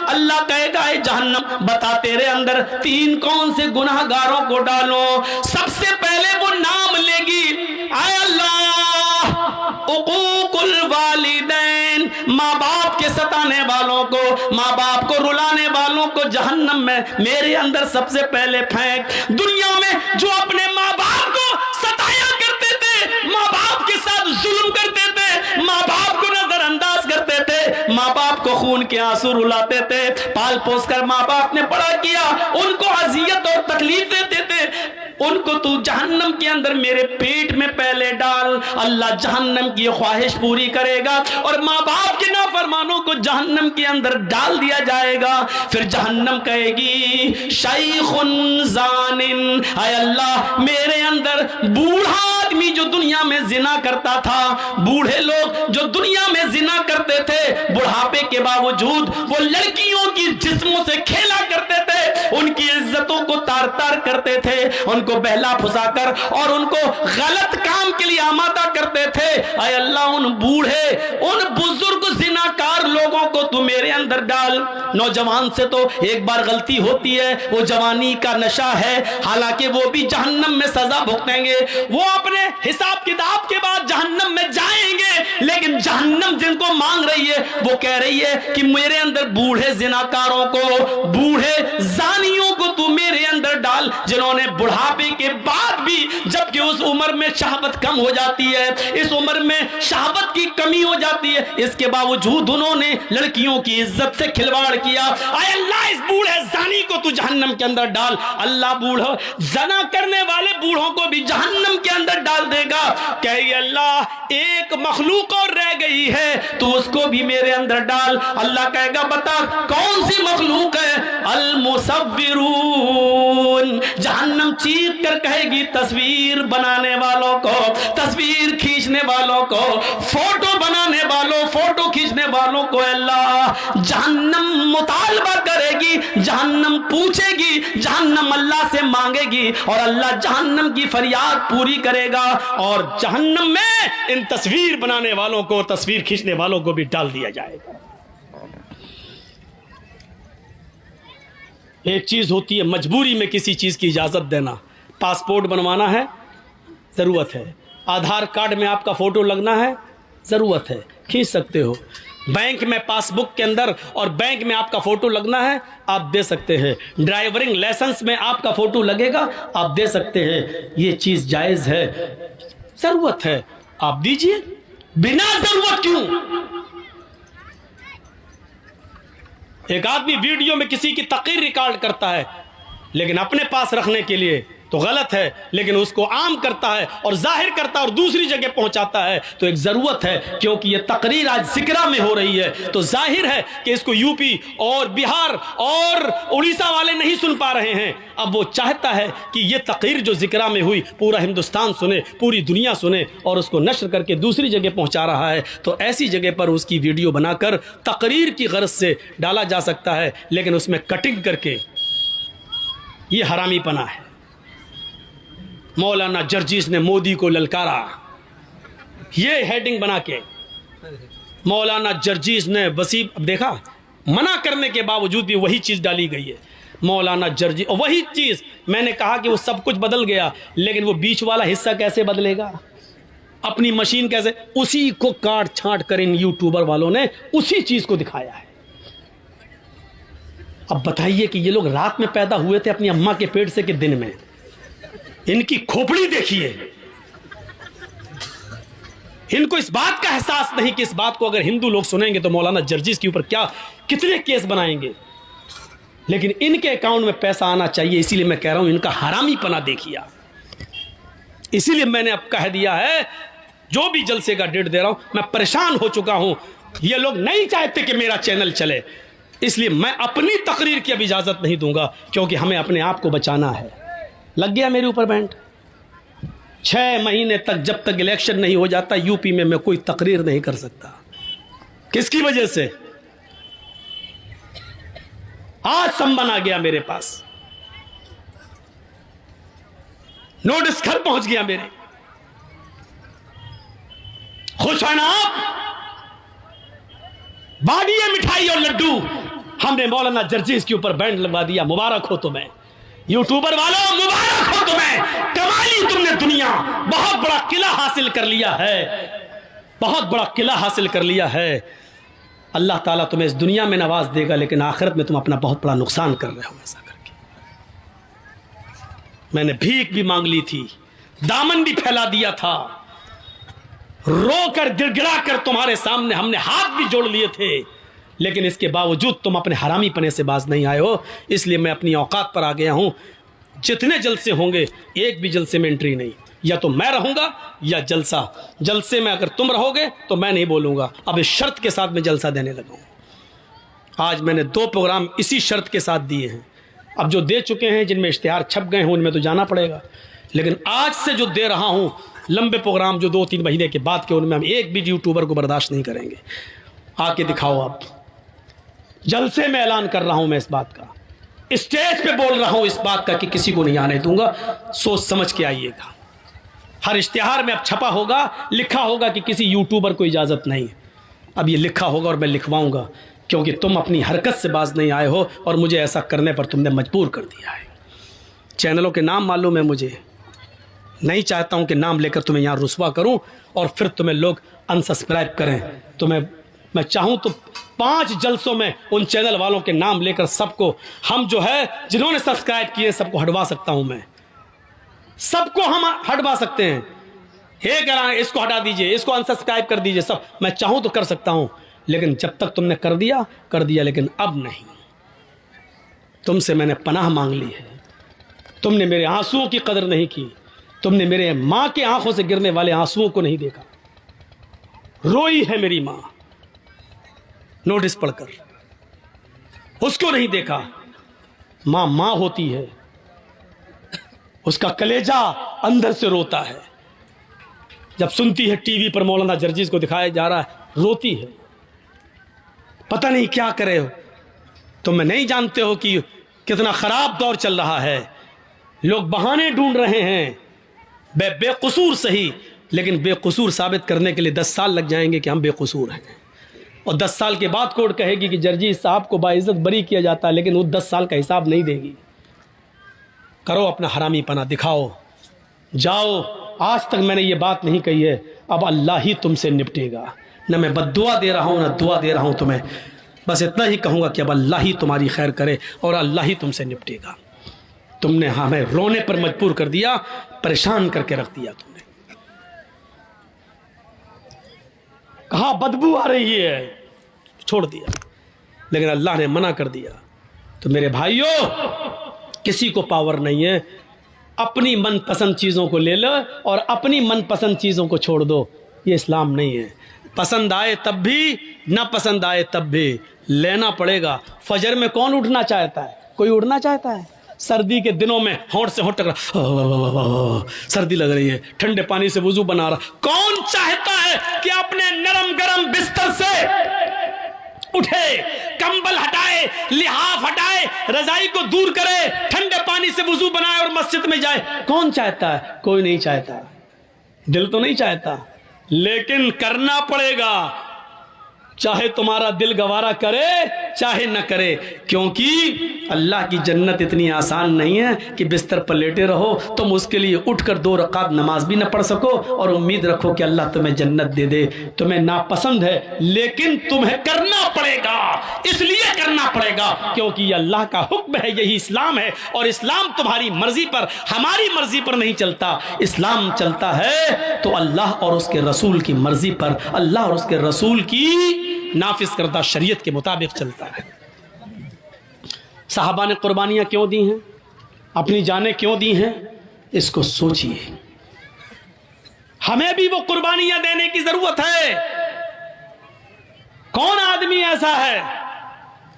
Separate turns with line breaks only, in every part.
اللہ کہے گا اے جہنم بتا تیرے اندر 3 کون سے گناہگاروں کو ڈالو. سب سے پہلے وہ نام لے گی, اے اللہ عقوق الوالدین, ماں باپ کے ستانے والوں کو, ماں باپ کو رلانے والوں کو جہنم میں میرے اندر سب سے پہلے پھینک. دنیا میں جو اپنے ماں باپ کو ستایا کرتے تھے, ماں باپ کے ساتھ ظلم کرتے تھے, ماں باپ کو نظر انداز کرتے تھے, ماں باپ کو خون کے آنسو رلاتے تھے, پال پوس کر ماں باپ نے بڑا کیا, ان کو اذیت اور تکلیف دیتے تھے, ان کو تو جہنم کے اندر میرے پیٹ میں پہلے ڈال. اللہ جہنم کی خواہش پوری کرے گا اور ماں باپ کے نافرمانوں کو جہنم کے اندر ڈال دیا جائے گا. پھر جہنم کہے گی شیخ زان, اے اللہ میرے اندر بوڑھا آدمی جو دنیا میں زنا کرتا تھا, بوڑھے لوگ جو دنیا میں زنا کرتے تھے, بڑھاپے کے باوجود وہ لڑکیوں کی جسموں سے کھیلا کرتے تھے, ان کی عزتوں کو تار تار کرتے تھے, ان کو بہلا پھسا کر اور ان کو غلط کام کے لیے آمادہ کرتے تھے. اے اللہ ان بوڑھے ان بزرگ زناکار لوگوں کو تو میرے اندر ڈال. نوجوان سے تو ایک بار غلطی ہوتی ہے, وہ جوانی کا نشہ ہے, حالانکہ وہ بھی جہنم میں سزا بھگتیں گے, وہ اپنے حساب کتاب کے بعد جہنم میں جائیں گے, لیکن جہنم جن کو مانگ رہی ہے وہ کہہ رہی ہے کہ میرے اندر بوڑھے زناکاروں کو, بوڑھے زانیوں کو تو میرے اندر ڈال, جنہوں نے بڑھاپے کے بعد بھی, جبکہ اس عمر میں شہوت کم ہو جاتی ہے, اس عمر میں شہوت کی کمی ہو جاتی ہے, اس کے باوجود انہوں نے لڑکیوں کی عزت سے کھلواڑ کیا. اے اللہ اس بوڑھے زانی کو تو جہنم کے اندر ڈال. اللہ بوڑھا زنا کرنے والے بوڑھوں کو بھی جہنم کے اندر ڈال دے گا. کہ اللہ ایک مخلوق اور رہ گئی ہے تو اس کو بھی میرے اندر ڈال. اللہ کہے گا بتا کون سی مخلوق ہے؟ المصورون. جہنم چیخ کر کہے گی تصویر بنانے والوں کو, تصویر کھینچنے والوں کو, فوٹو بنانے والوں, فوٹو کھینچنے والوں کو. اللہ جہنم مطالبہ کرے گی, جہنم پوچھے گی, جہنم اللہ سے مانگے گی, اور اللہ جہنم کی فریاد پوری کرے گا, اور جہنم میں ان تصویر بنانے والوں کو, تصویر کھینچنے والوں کو بھی ڈال دیا جائے گا. ایک چیز ہوتی ہے مجبوری میں کسی چیز کی اجازت دینا. پاسپورٹ بنوانا ہے, ضرورت ہے. آدھار کارڈ میں آپ کا فوٹو لگنا ہے, ضرورت ہے, کھینچ سکتے ہو. بینک میں پاس بک کے اندر اور بینک میں آپ کا فوٹو لگنا ہے, آپ دے سکتے ہیں. ڈرائیورنگ لائسنس میں آپ کا فوٹو لگے گا, آپ دے سکتے ہیں. یہ چیز جائز ہے, ضرورت ہے, آپ دیجئے. بنا ضرورت کیوں؟ ایک آدمی ویڈیو میں کسی کی تقریر ریکارڈ کرتا ہے, لیکن اپنے پاس رکھنے کے لیے تو غلط ہے, لیکن اس کو عام کرتا ہے اور ظاہر کرتا ہے اور دوسری جگہ پہنچاتا ہے, تو ایک ضرورت ہے. کیونکہ یہ تقریر آج ذکرہ میں ہو رہی ہے, تو ظاہر ہے کہ اس کو یو پی اور بہار اور اڑیسہ والے نہیں سن پا رہے ہیں. اب وہ چاہتا ہے کہ یہ تقریر جو ذکرہ میں ہوئی پورا ہندوستان سنے, پوری دنیا سنے, اور اس کو نشر کر کے دوسری جگہ پہنچا رہا ہے. تو ایسی جگہ پر اس کی ویڈیو بنا کر تقریر کی غرض سے ڈالا جا سکتا ہے, لیکن اس میں کٹنگ کر کے, یہ حرامی پنا ہے. مولانا جرجیس نے مودی کو للکارا, یہ ہیڈنگ بنا کے. مولانا جرجیس نے وسیع, دیکھا منع کرنے کے باوجود بھی وہی چیز ڈالی گئی ہے. مولانا جرجیس, اور وہی چیز میں نے کہا کہ وہ سب کچھ بدل گیا, لیکن وہ بیچ والا حصہ کیسے بدلے گا؟ اپنی مشین کیسے, اسی کو کاٹ چھانٹ کر ان یوٹیوبر والوں نے اسی چیز کو دکھایا ہے. اب بتائیے کہ یہ لوگ رات میں پیدا ہوئے تھے اپنی اماں کے پیٹ سے کہ دن میں؟ ان کی کھوپڑی دیکھیے. ان کو اس بات کا احساس نہیں کہ اس بات کو اگر ہندو لوگ سنیں گے تو مولانا جرجیس کے اوپر کیا کتنے کیس بنائیں گے. لیکن ان کے اکاؤنٹ میں پیسہ آنا چاہیے, اسی لیے میں کہہ رہا ہوں ان کا حرامی پنا دیکھیے. اسی لیے میں نے اب کہہ دیا ہے, جو بھی جلسے کا ڈیٹ دے رہا ہوں, میں پریشان ہو چکا ہوں. یہ لوگ نہیں چاہتے کہ میرا چینل چلے, اس لیے میں اپنی تقریر کی اب اجازت نہیں دوں گا, کیونکہ ہمیں اپنے آپ کو بچانا ہے. لگ گیا میرے اوپر بینٹ. 6 مہینے تک جب تک الیکشن نہیں ہو جاتا یو پی میں کوئی تقریر نہیں کر سکتا. کس کی وجہ سے؟ آج سمن آ گیا میرے پاس, نوٹس گھر پہنچ گیا میرے. خوش ہیں نا آپ؟ بانٹیے مٹھائی اور لڈو, ہم نے مولانا جرجیز کے اوپر بینڈ لگوا دیا. مبارک ہو تمہیں یوٹیوبر والوں, مبارک ہو تمہیں. کمالی تم نے دنیا بہت بڑا قلعہ حاصل کر لیا ہے, بہت بڑا قلعہ حاصل کر لیا ہے. اللہ تعالیٰ تمہیں اس دنیا میں نواز دے گا, لیکن آخرت میں تم اپنا بہت بڑا نقصان کر رہے ہو ایسا کر کے. میں نے بھیک بھی مانگ لی تھی, دامن بھی پھیلا دیا تھا, رو کر گڑ گڑا کر تمہارے سامنے ہم نے ہاتھ بھی جوڑ لیے تھے, لیکن اس کے باوجود تم اپنے حرامی پنے سے باز نہیں آئے ہو. اس لیے میں اپنی اوقات پر آ گیا ہوں. جتنے جلسے ہوں گے ایک بھی جلسے میں انٹری نہیں, یا تو میں رہوں گا یا جلسہ. جلسے میں اگر تم رہو گے تو میں نہیں بولوں گا. اب اس شرط کے ساتھ میں جلسہ دینے لگا ہوں. آج میں نے 2 پروگرام اسی شرط کے ساتھ دیے ہیں. اب جو دے چکے ہیں, جن میں اشتہار چھپ گئے ہیں, ان میں تو جانا پڑے گا. لیکن آج سے جو دے رہا ہوں لمبے پروگرام جو 2-3 مہینے کے بعد کے, ان میں ہم ایک بھی یوٹیوبر کو برداشت نہیں کریں گے. آ کے دکھاؤ. اب جلسے میں اعلان کر رہا ہوں, میں اس بات کا اسٹیج پہ بول رہا ہوں اس بات کا کہ کسی کو نہیں آنے دوں گا. سوچ سمجھ کے آئیے گا. ہر اشتہار میں اب چھپا ہوگا, لکھا ہوگا کہ کسی یوٹیوبر کو اجازت نہیں. اب یہ لکھا ہوگا اور میں لکھواؤں گا, کیونکہ تم اپنی حرکت سے باز نہیں آئے ہو اور مجھے ایسا کرنے پر تم نے مجبور کر دیا ہے. چینلوں کے نام معلوم ہے مجھے, نہیں چاہتا ہوں کہ نام لے کر تمہیں یہاں رسوا کروں اور پھر تمہیں لوگ انسبسکرائب کریں. میں چاہوں تو 5 جلسوں میں ان چینل والوں کے نام لے کر سب کو, ہم جو ہے جنہوں نے سبسکرائب کیے سب کو ہٹوا سکتا ہوں. میں سب کو ہم ہٹوا سکتے ہیں. اس کو ہٹا دیجئے, اس کو انسبسکرائب کر دیجئے, سب میں چاہوں تو کر سکتا ہوں. لیکن جب تک تم نے کر دیا, لیکن اب نہیں. تم سے میں نے پناہ مانگ لی ہے. تم نے میرے آنسوؤں کی قدر نہیں کی. تم نے میرے ماں کے آنکھوں سے گرنے والے آنسوؤں کو نہیں دیکھا. روئی ہے میری ماں نوٹس پڑھ کر, اس کو نہیں دیکھا. ماں ہوتی ہے, اس کا کلیجہ اندر سے روتا ہے. جب سنتی ہے ٹی وی پر مولانا جرجیز کو دکھایا جا رہا ہے, روتی ہے. پتہ نہیں کیا کرے ہو. تم نہیں جانتے ہو کہ کتنا خراب دور چل رہا ہے. لوگ بہانے ڈھونڈ رہے ہیں, بے قصور صحیح, لیکن بے قصور ثابت کرنے کے لیے 10 سال لگ جائیں گے کہ ہم بے قصور ہیں. اور 10 سال کے بعد کورٹ کہے گی کہ جرجیز صاحب کو باعزت بری کیا جاتا ہے, لیکن وہ 10 سال کا حساب نہیں دے گی. کرو اپنا حرامی پنا, دکھاؤ, جاؤ. آج تک میں نے یہ بات نہیں کہی ہے, اب اللہ ہی تم سے نپٹے گا. نہ میں بد دعا دے رہا ہوں نہ دعا دے رہا ہوں تمہیں. بس اتنا ہی کہوں گا کہ اب اللہ ہی تمہاری خیر کرے اور اللہ ہی تم سے نپٹے گا. تم نے ہمیں رونے پر مجبور کر دیا, پریشان کر کے رکھ دیا. تم نے کہا بدبو آ رہی ہے, چھوڑ دیا, لیکن اللہ نے منع کر دیا. تو میرے بھائیوں, کسی کو پاور نہیں ہے. اپنی من پسند چیزوں کو لے لو اور اپنی من پسند چیزوں کو چھوڑ دو. یہ اسلام نہیں ہے. پسند آئے تب بھی, نہ پسند آئے تب بھی لینا پڑے گا. فجر میں کون اٹھنا چاہتا ہے؟ کوئی اٹھنا چاہتا ہے؟ سردی کے دنوں میں ہونٹ سے ہونٹ ٹکرا, سردی لگ رہی ہے, ٹھنڈے پانی سے وضو بنا رہا. کون چاہتا ہے کہ اپنے نرم گرم بستر سے اٹھے, کمبل ہٹائے, لحاف ہٹائے, رضائی کو دور کرے, ٹھنڈے پانی سے وضو بنائے اور مسجد میں جائے؟ کون چاہتا ہے؟ کوئی نہیں چاہتا. دل تو نہیں چاہتا, لیکن کرنا پڑے گا. چاہے تمہارا دل گوارا کرے چاہے نہ کرے, کیونکہ اللہ کی جنت اتنی آسان نہیں ہے کہ بستر پر لیٹے رہو, تم اس کے لیے اٹھ کر 2 رکعت نماز بھی نہ پڑھ سکو اور امید رکھو کہ اللہ تمہیں جنت دے دے. تمہیں ناپسند ہے, لیکن تمہیں کرنا پڑے گا. اس لیے کرنا پڑے گا کیونکہ یہ اللہ کا حکم ہے, یہی اسلام ہے. اور اسلام تمہاری مرضی پر, ہماری مرضی پر نہیں چلتا. اسلام چلتا ہے تو اللہ اور اس کے رسول کی مرضی پر, اللہ اور اس کے رسول کی نافذ کردہ شریعت کے مطابق چلتا ہے. صحابہ نے قربانیاں کیوں دی ہیں, اپنی جانیں کیوں دی ہیں, اس کو سوچئے. ہمیں بھی وہ قربانیاں دینے کی ضرورت ہے. کون آدمی ایسا ہے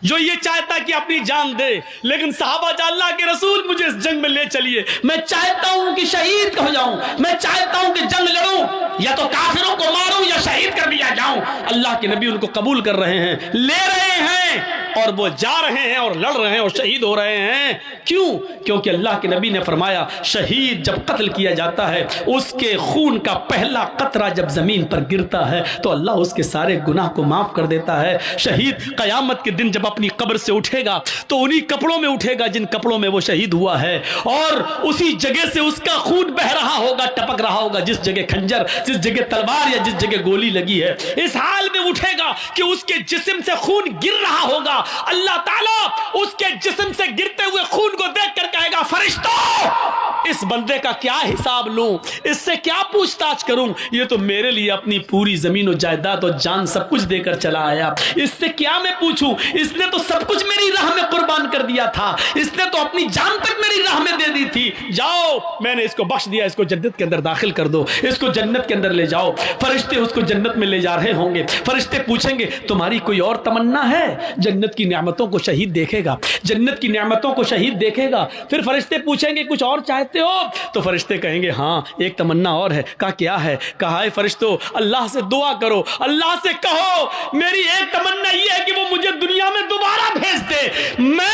جو یہ چاہتا کہ اپنی جان دے, لیکن صحابہ جا اللہ کے رسول مجھے اس جنگ میں لے چلیے, میں چاہتا ہوں کہ شہید ہو جاؤں, میں چاہتا ہوں کہ جنگ لڑوں, یا تو کافروں کو ماروں یا شہید کر دیا جاؤں. اللہ کے نبی ان کو قبول کر رہے ہیں, لے رہے ہیں. اور وہ جا رہے ہیں اور لڑ رہے ہیں اور شہید ہو رہے ہیں. کیوں؟ کیونکہ اللہ کے نبی نے فرمایا شہید جب قتل کیا جاتا ہے اس کے خون کا پہلا قطرہ جب زمین پر گرتا ہے تو اللہ اس کے سارے گناہ کو معاف کر دیتا ہے. شہید قیامت کے دن جب اپنی قبر سے اٹھے گا تو انہی کپڑوں میں اٹھے گا جن کپڑوں میں وہ شہید ہوا ہے, اور اسی جگہ سے اس کا خون بہ رہا ہوگا, ٹپک رہا ہوگا, جس جگہ کھنجر, جس جگہ تلوار یا جس جگہ گولی لگی ہے. اس حال میں اٹھے گا کہ اس کے جسم سے خون گر رہا ہوگا. اللہ تعالیٰ اس کے جسم سے گرتے ہوئے خون کو دیکھ کر کہے گا فرشتوں اس بندے کا کیا حساب لوں, اس سے کیا پوچھ تاچھ کروں, یہ تو میرے لیے اپنی پوری زمین و جائیداد و جان سب کچھ دے کر چلا آیا, اس سے کیا میں پوچھوں, اس نے تو سب کچھ میری راہ میں قربان کر دیا تھا, اس نے تو اپنی جان تک میری راہ میں دے دی تھی. جاؤ میں نے اس کو بخش دیا, اس کو جنت کے اندر داخل کر دو, اس کو جنت کے اندر لے جاؤ. فرشتے اس کو جنت میں لے جا رہے ہوں گے. فرشتے پوچھیں گے تمہاری کوئی اور تمنا ہے؟ جنت کی نعمتوں کو شہید دیکھے گا, جنت کی نعمتوں کو شہید دیکھے گا. پھر فرشتے پوچھیں گے کچھ اور چاہتے ہو؟ تو فرشتے کہیں گے ہاں ایک تمنا اور ہے. کہا کیا ہے؟ کہا ہے فرشتوں اللہ سے دعا کرو, اللہ سے کہو میری ایک تمنا یہ ہے کہ وہ مجھے دنیا میں دوبارہ بھیج دے, میں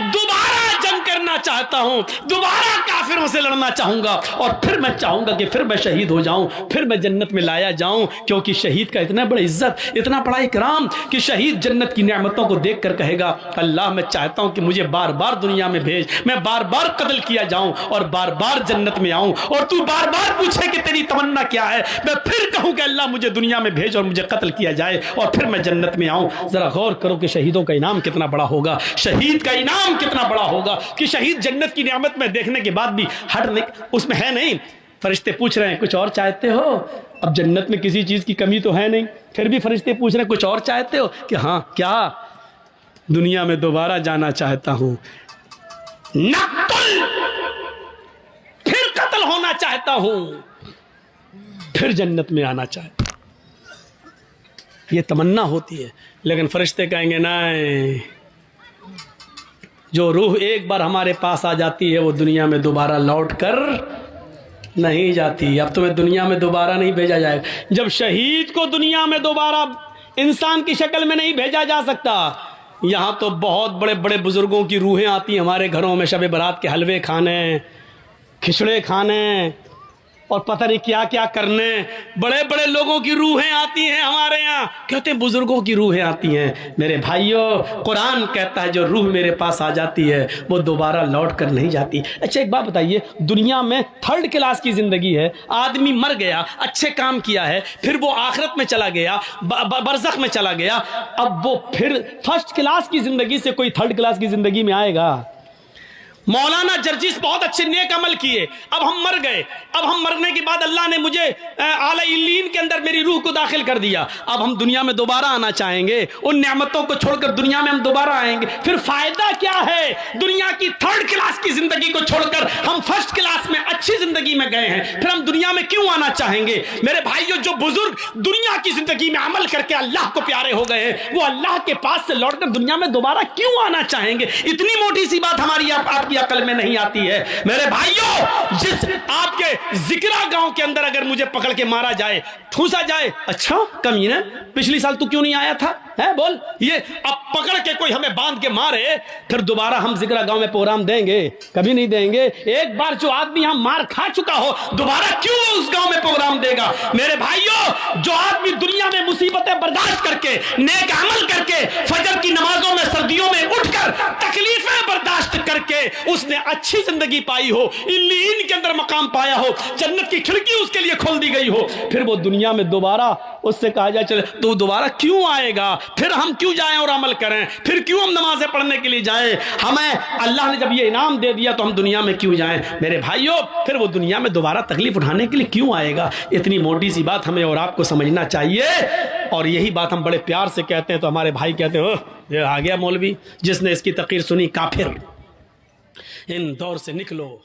دوبارہ جنگ کرنا چاہتا ہوں, دوبارہ کافروں سے لڑنا چاہوں گا, اور پھر میں چاہوں گا کہ پھر میں شہید ہو جاؤں, پھر میں جنت میں لایا جاؤں. کیونکہ شہید کا اتنا بڑا عزت, اتنا بڑا اکرام کہ شہید جنت کی نعمتوں کو دیکھ کر کہے گا اللہ میں چاہتا ہوں کہ مجھے بار بار دنیا میں بھیج, میں بار بار قتل کیا جاؤں اور بار بار جنت میں آؤں, اور تو بار بار پوچھے کہ تیری تمنا کیا ہے, میں پھر کہوں کہ اللہ مجھے دنیا میں بھیج اور مجھے قتل کیا جائے اور پھر میں جنت میں آؤں. ذرا غور کرو کہ شہیدوں کا انعام کتنا بڑا ہوگا, شہید کا انعام کتنا بڑا ہوگا کہ شہید جنت کی نعمت میں دیکھنے کے بعد بھی اس میں ہے نہیں. فرشتے پوچھ رہے ہیں کچھ اور چاہتے ہو؟ اب جنت میں کسی چیز کی کمی تو ہے نہیں, پھر بھی فرشتے پوچھ رہے ہیں کچھ اور چاہتے ہو؟ کہ ہاں کیا؟ دنیا میں دوبارہ جانا چاہتا ہوں, نقتل, پھر قتل ہونا چاہتا ہوں, پھر جنت میں آنا چاہتا ہوں. یہ تمنا ہوتی ہے. لیکن فرشتے کہیں گے نہیں, جو روح ایک بار ہمارے پاس آ جاتی ہے وہ دنیا میں دوبارہ لوٹ کر نہیں جاتی. اب تمہیں دنیا میں دوبارہ نہیں بھیجا جائے گا. جب شہید کو دنیا میں دوبارہ انسان کی شکل میں نہیں بھیجا جا سکتا, یہاں تو بہت بڑے بڑے بزرگوں کی روحیں آتی ہیں ہمارے گھروں میں شب برات کے حلوے کھانے, کھچڑے کھانے اور پتہ نہیں کیا کیا کرنے. بڑے بڑے لوگوں کی روحیں آتی ہیں ہمارے یہاں, کہتے ہیں بزرگوں کی روحیں آتی ہیں. میرے بھائیوں قرآن کہتا ہے جو روح میرے پاس آ جاتی ہے وہ دوبارہ لوٹ کر نہیں جاتی. اچھا ایک بات بتائیے, دنیا میں 3rd کلاس کی زندگی ہے, آدمی مر گیا, اچھے کام کیا ہے, پھر وہ آخرت میں چلا گیا, برزخ میں چلا گیا, اب وہ پھر 1st کلاس کی زندگی سے کوئی 3rd کلاس کی زندگی میں آئے گا؟ مولانا جرجیس بہت اچھے نیک عمل کیے, اب ہم مر گئے, اب ہم مرنے کے بعد اللہ نے مجھے اعلی علیین کے اندر میری روح کو داخل کر دیا, اب ہم دنیا میں دوبارہ آنا چاہیں گے, ان نعمتوں کو چھوڑ کر دنیا میں ہم دوبارہ آئیں گے, پھر فائدہ کیا ہے؟ دنیا کی 3rd کلاس کی زندگی کو چھوڑ کر ہم 1st کلاس میں اچھی زندگی میں گئے ہیں, پھر ہم دنیا میں کیوں آنا چاہیں گے؟ میرے بھائیوں جو بزرگ دنیا کی زندگی میں عمل کر کے اللہ کو پیارے ہو گئے ہیں وہ اللہ کے پاس سے لوٹ کر دنیا میں دوبارہ کیوں آنا چاہیں گے؟ اتنی موٹی سی بات ہماری آپ کی عقل میں نہیں آتی ہے. میرے بھائیوں جس آپ کے ذکرہ گاؤں کے اندر اگر مجھے پکڑ کے مارا جائے, ٹھوسا جائے, اچھا کمینہ پچھلی سال تو کیوں نہیں آیا تھا ہے بول, یہ اب پکڑ کے کوئی ہمیں باندھ کے مارے, پھر دوبارہ ہم ذکرہ گاؤں میں پروگرام دیں گے؟ کبھی نہیں دیں گے. ایک بار جو آدمی ہم مار کھا چکا ہو دوبارہ کیوں اس گاؤں میں پروگرام دے گا؟ میرے بھائیوں جو آدمی دنیا میں مصیبتیں برداشت کر کے, نیک عمل کر کے, فجر کی نمازوں میں سردیوں میں اٹھ کر تکلیفیں برداشت کر کے اس نے اچھی زندگی پائی ہو, علیین کے اندر مقام پایا ہو, جنت کی کھڑکی اس کے لیے کھول دی گئی ہو, پھر وہ دنیا میں دوبارہ اس سے کہا جائے چلے تو دوبارہ کیوں آئے گا؟ پھر ہم کیوں جائیں اور عمل کریں؟ پھر کیوں ہم نمازیں پڑھنے کے لیے جائیں؟ ہمیں اللہ نے جب یہ انعام دے دیا تو ہم دنیا میں کیوں جائیں؟ میرے بھائیوں پھر وہ دنیا میں دوبارہ تکلیف اٹھانے کے لیے کیوں آئے گا؟ اتنی موٹی سی بات ہمیں اور آپ کو سمجھنا چاہیے, اور یہی بات ہم بڑے پیار سے کہتے ہیں تو ہمارے بھائی کہتے ہیں یہ آ گیا مولوی, جس نے اس کی تقریر سنی کافر, ان دور سے نکلو.